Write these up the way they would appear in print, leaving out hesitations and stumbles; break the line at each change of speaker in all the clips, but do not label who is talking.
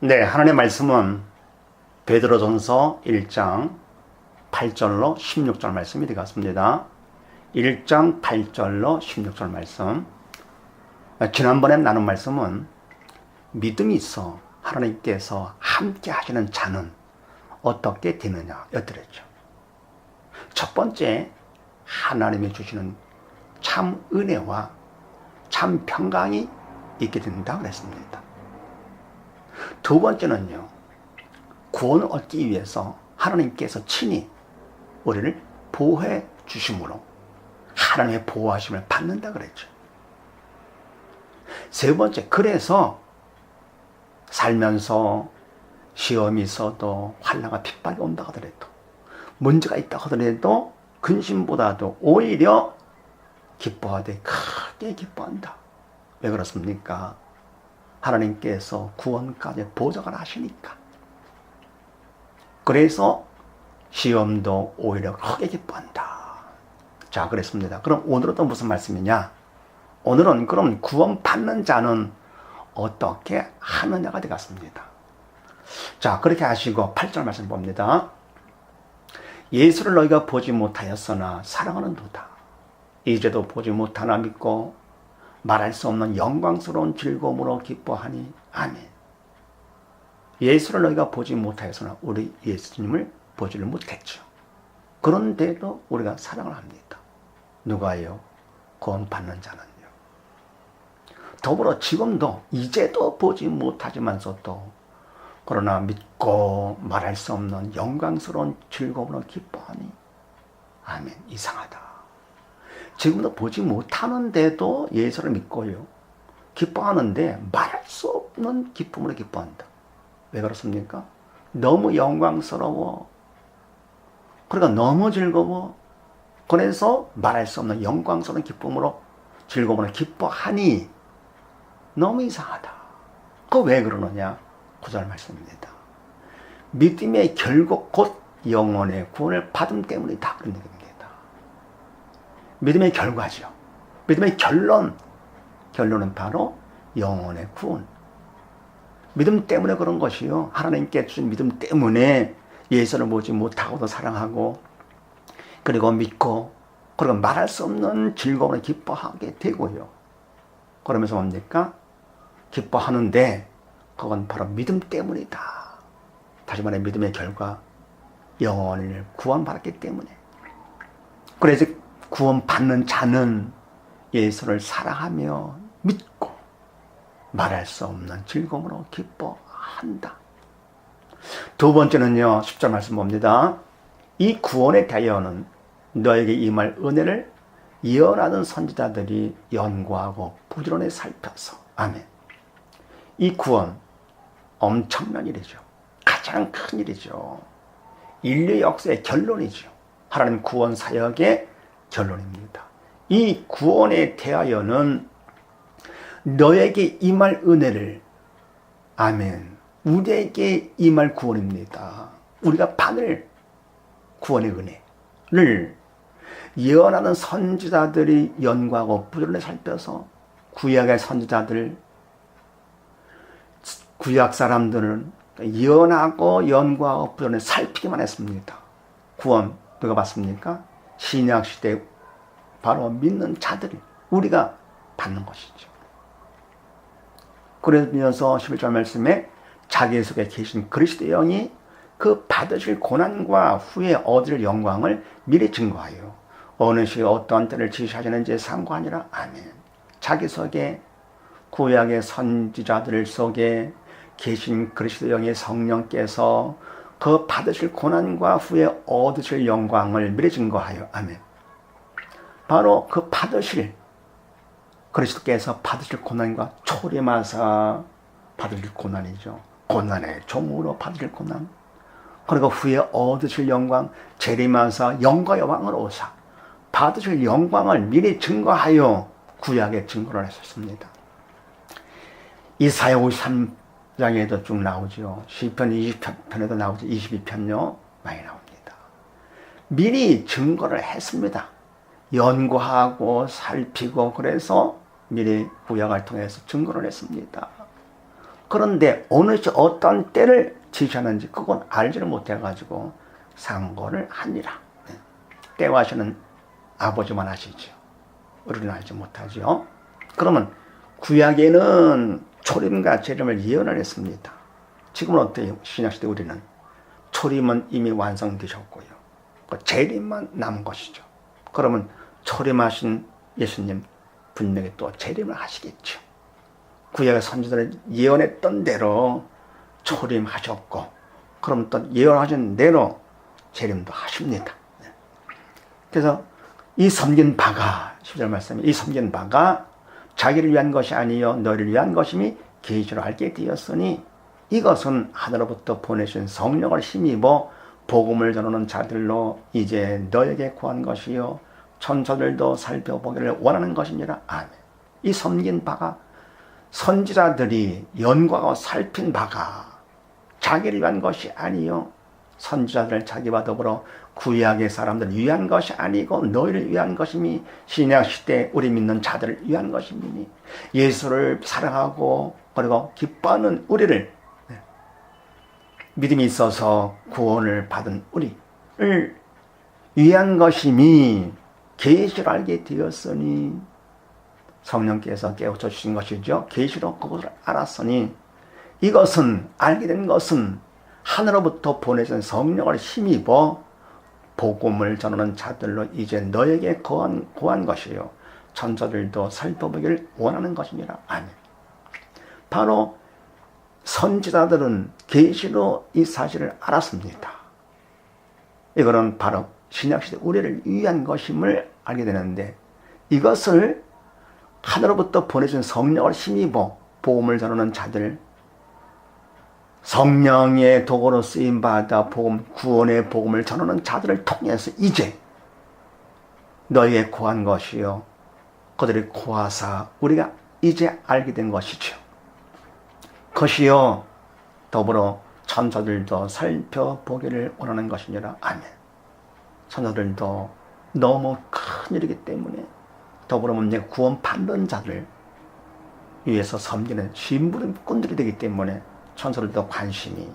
네, 하나님의 말씀은 베드로전서 1장 8절로 16절 말씀이 되겠습니다. 1장 8절로 16절 말씀. 지난번에 나눈 말씀은 믿음이 있어 하나님께서 함께 하시는 자는 어떻게 되느냐 였더랬죠. 첫 번째, 하나님이 주시는 참 은혜와 참 평강이 있게 된다고 그랬습니다. 두 번째는요, 구원을 얻기 위해서 하나님께서 친히 우리를 보호해 주심으로 하나님의 보호하심을 받는다 그랬죠. 세 번째, 그래서 살면서 시험이 있어도 환난과 핍박이 온다 하더라도 문제가 있다 하더라도 근심보다도 오히려 기뻐하되 크게 기뻐한다. 왜 그렇습니까? 하나님께서 구원까지 보장을 하시니까. 그래서 시험도 오히려 크게 기뻐한다. 자, 그랬습니다. 그럼 오늘은 또 무슨 말씀이냐? 오늘은 그럼 구원받는 자는 어떻게 하느냐가 되겠습니다. 자, 그렇게 하시고 8절 말씀 봅니다. 예수를 너희가 보지 못하였으나 사랑하는 도다. 이제도 보지 못하나 믿고 말할 수 없는 영광스러운 즐거움으로 기뻐하니. 아멘. 예수를 너희가 보지 못하였으나 우리 예수님을 보지를 못했죠. 그런데도 우리가 사랑을 합니다. 누가요? 구원받는 자는요. 더불어 지금도 이제도 보지 못하지만서도 그러나 믿고 말할 수 없는 영광스러운 즐거움으로 기뻐하니. 아멘. 이상하다. 지금도 보지 못하는데도 예수를 믿고요, 기뻐하는데 말할 수 없는 기쁨으로 기뻐한다. 왜 그렇습니까? 너무 영광스러워. 그러니까 너무 즐거워. 그래서 말할 수 없는 영광스러운 기쁨으로, 즐거움으로 기뻐하니. 너무 이상하다. 그 왜 그러느냐? 9절 말씀입니다. 믿음의 결국 곧 영혼의 구원을 받음 때문이다. 그런 얘기입니다. 믿음의 결과죠. 믿음의 결론은 바로 영혼의 구원. 믿음 때문에 그런 것이요. 하나님께 주신 믿음 때문에 예수를 보지 못하고도 사랑하고, 그리고 믿고, 그리고 말할 수 없는 즐거움을 기뻐하게 되고요. 그러면서 뭡니까? 기뻐하는데 그건 바로 믿음 때문이다. 다시 말해 믿음의 결과, 영혼을 구원받았기 때문에. 그래서 구원받는 자는 예수를 사랑하며 믿고 말할 수 없는 즐거움으로 기뻐한다. 두 번째는요, 10절 말씀 봅니다. 이 구원에 대하여는 너에게 임할 은혜를 예언하는 선지자들이 연구하고 부지런히 살펴서. 아멘. 이 구원 엄청난 일이죠. 가장 큰 일이죠. 인류 역사의 결론이죠. 하나님 구원 사역의 결론입니다. 이 구원에 대하여는 너에게 임할 은혜를. 아멘. 우리에게 임할 구원입니다. 우리가 받을 구원의 은혜를 예언하는 선지자들이 연구하고 부지런히 살펴서, 구약의 선지자들, 구약 사람들은 예언하고 연구하고 부지런히 살피기만 했습니다. 구원 누가 받습니까? 신약 시대 바로 믿는 자들이, 우리가 받는 것이죠. 그러면서 11절 말씀에 자기 속에 계신 그리스도의 영이 그 받으실 고난과 후에 얻을 영광을 미리 증거하여 어느 시에 어떠한 때를 지시하시는지 상관이라. 아멘. 자기 속에, 구약의 선지자들 속에 계신 그리스도의 영의 성령께서 그 받으실 고난과 후에 얻으실 영광을 미리 증거하여. 아멘. 바로 그 받으실, 그리스도께서 받으실 고난과 초림하사 받으실 고난이죠. 고난의 종으로 받으실 고난, 그리고 후에 얻으실 영광, 재림하사 영과 여왕으로 오사 받으실 영광을 미리 증거하여 구약에 증거를 했었습니다. 이사야 53장에도 쭉 나오죠. 시편 20편에도 나오죠. 22편요. 많이 나옵니다. 미리 증거를 했습니다. 연구하고 살피고, 그래서 미리 구약을 통해서 증거를 했습니다. 그런데 어느 시 어떤 때를 지시하는지 그건 알지를 못해가지고 상고를 하니라. 때와시는 아버지만 아시죠. 우리는 알지 못하죠. 그러면 구약에는 초림과 재림을 예언을 했습니다. 지금은 어때요? 신약시대 우리는 초림은 이미 완성되셨고요. 재림만 남은 것이죠. 그러면 초림하신 예수님 분명히 또 재림을 하시겠죠. 구약의 선지자들은 예언했던 대로 초림하셨고, 그럼 또 예언하신 대로 재림도 하십니다. 그래서 이 섬긴 바가 10절 말씀에 이 섬긴 바가 자기를 위한 것이 아니요 너희를 위한 것임이 계시로 알게 되었으니 이것은 하늘로부터 보내신 성령을 힘입어 복음을 전하는 자들로 이제 너에게 구한 것이요 천사들도 살펴보기를 원하는 것이니라. 아멘. 이 섬긴 바가 선지자들이 연구하고 살핀 바가 자기를 위한 것이 아니요 선지자들 자기와 더불어 구약의 사람들을 위한 것이 아니고 너희를 위한 것이니 신약시대 우리 믿는 자들을 위한 것이니 예수를 사랑하고 그리고 기뻐하는 우리를 믿음이 있어서 구원을 받은 우리를 위한 것이니 계시로 알게 되었으니 성령께서 깨우쳐 주신 것이죠. 계시로 그것을 알았으니 이것은 알게 된 것은 하늘로부터 보내신 성령을 힘입어 복음을 전하는 자들로 이제 너에게 구한 것이요 천사들도 살펴보기를 원하는 것이니라. 아멘. 바로 선지자들은 계시로 이 사실을 알았습니다. 이거는 바로 신약시대 우리를 위한 것임을 알게 되는데 이것을 하늘로부터 보내준 성령을 힘입어 복음을 전하는 자들, 성령의 도구로 쓰임받아 복음, 구원의 복음을 전하는 자들을 통해서 이제 너희에게 구한 것이요 그들이 구하사 우리가 이제 알게 된 것이죠. 그것이요 더불어 천사들도 살펴보기를 원하는 것이니라. 아멘. 천사들도 너무 큰 일이기 때문에 더불어 문제 구원 받는 자들 위해서 섬기는 심부름꾼들이 되기 때문에 천사들도 관심이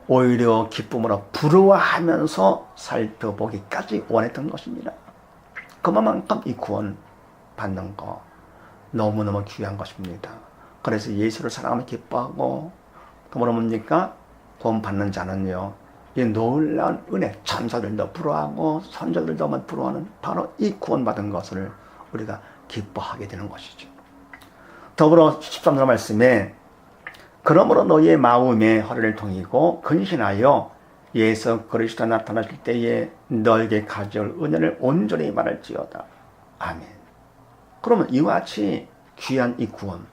오히려 기쁨으로 부러워하면서 살펴보기까지 원했던 것입니다. 그만큼 이 구원 받는 거 너무너무 귀한 것입니다. 그래서 예수를 사랑하며 기뻐하고 또 뭐라 뭡니까? 구원 받는 자는요 이 놀라운 은혜, 천사들도 부러워하고 선자들도 부러워하는 바로 이 구원 받은 것을 우리가 기뻐하게 되는 것이죠. 더불어 13절 말씀에 그러므로 너희의 마음에 허리를 동이고 근신하여 예수 그리스도 나타나실 때에 너에게 가져올 은혜를 온전히 말할지어다. 아멘. 그러면 이와 같이 귀한 이 구원,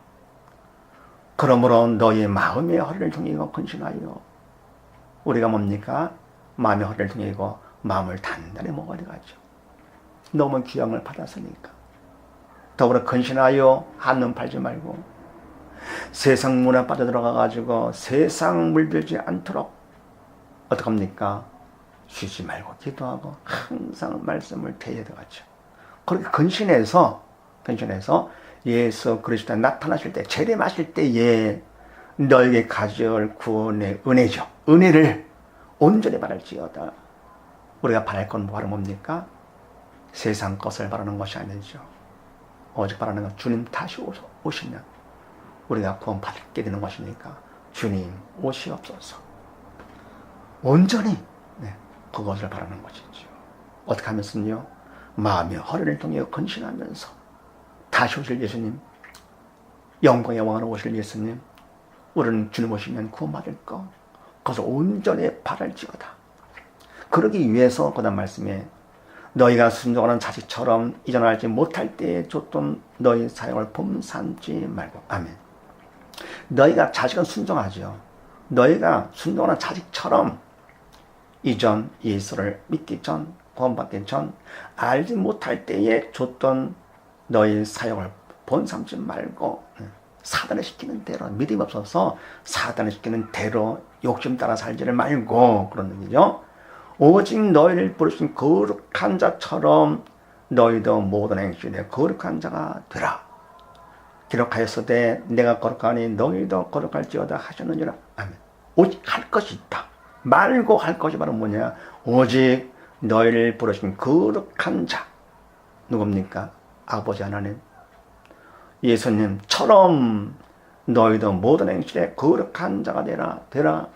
그러므로 너희의 마음에 허리를 동이고 근신하여 우리가 뭡니까? 마음의 허리를 동이고 마음을 단단히 먹어가죠. 너무 귀한 걸 받았으니까. 더불어 근신하여 한눈 팔지 말고 세상 문에 빠져들어가가지고 세상 물들지 않도록 어떡합니까? 쉬지 말고 기도하고 항상 말씀을 대해야되겠죠. 그렇게 근신해서 예수 그리스도 나타나실 때, 재림하실 때에 너에게 가져올 구원의 은혜죠. 은혜를 온전히 바랄지어다. 우리가 바랄 건 바로 뭡니까? 세상 것을 바라는 것이 아니죠. 오직 바라는 건 주님 다시 오시면 우리가 구원 받게 되는 것이니까 주님 오시옵소서. 온전히 그것을 바라는 것이죠. 어떻게 하면서요? 마음의 허리를 통해 근신하면서 다시 오실 예수님, 영광의 왕으로 오실 예수님, 우리는 주님 오시면 구원받을 것, 그것을 온전히 바랄지어다. 그러기 위해서 그 다음 말씀에 너희가 순종하는 자식처럼 이전하지 못할 때에 줬던 너희 사역을 범삼지 말고. 아멘. 너희가 자식은 순종하죠. 너희가 순종하는 자식처럼 이전 예수를 믿기 전, 구원받기 전 알지 못할 때에 줬던 너희 사역을 본삼지 말고 사단을 시키는 대로, 믿음이 없어서 사단을 시키는 대로 욕심 따라 살지를 말고, 그런 얘기죠. 오직 너희를 부르신 거룩한 자처럼 너희도 모든 행실에 거룩한 자가 되라. 기록하였으되 내가 거룩하니 너희도 거룩할지어다 하셨느니라. 아멘. 오직 할 것이 있다. 말고 할 것이 바로 뭐냐? 오직 너희를 부르신 거룩한 자. 누굽니까? 아버지 하나님. 예수님처럼 너희도 모든 행실에 거룩한 자가 되라.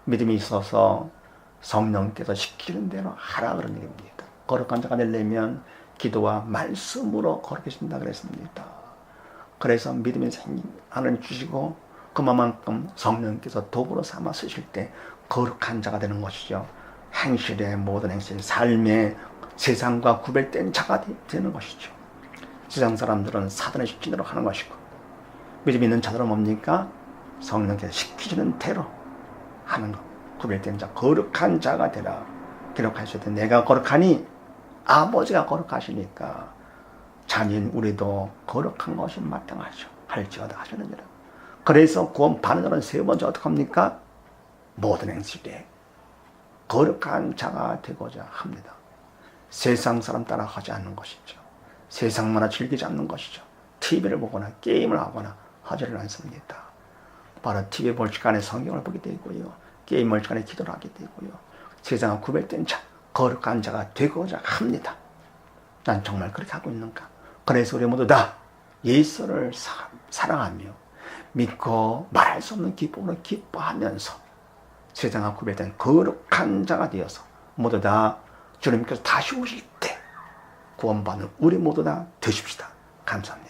믿음이 있어서 성령께서 시키는 대로 하라 그런 얘기입니다. 거룩한 자가 되려면 기도와 말씀으로 거룩해진다 그랬습니다. 그래서 믿음이 하나님 주시고 그만큼 성령께서 도구로 삼아 쓰실 때 거룩한 자가 되는 것이죠. 행실의 모든 행실, 삶의 세상과 구별된 자가 되는 것이죠. 세상 사람들은 사단의 시키는 대로 하는 것이고 믿음 있는 자들은 뭡니까? 성령께서 시키시는 대로 하는 것. 구별된 자, 거룩한 자가 되라. 기록하실 때 내가 거룩하니 아버지가 거룩하시니까 자녀인 우리도 거룩한 것이 마땅하죠. 할지어다 하셨느니라. 그래서 구원 받는 자는 세 번째 어떻게 합니까? 모든 행실에 거룩한 자가 되고자 합니다. 세상 사람 따라가지 않는 것이죠. 세상 만화 즐기지 않는 것이죠. TV를 보거나 게임을 하거나 하지를 않습니다. 바로 TV 볼 시간에 성경을 보게 되고요. 게임 볼 시간에 기도를 하게 되고요. 세상과 구별된 자, 거룩한 자가 되고자 합니다. 난 정말 그렇게 하고 있는가? 그래서 우리 모두 다 예수를 사랑하며 믿고 말할 수 없는 기쁨으로 기뻐하면서 세상과 구별된 거룩한 자가 되어서 모두 다 주님께서 다시 오실 때 구원받는 우리 모두 다 되십시다. 감사합니다.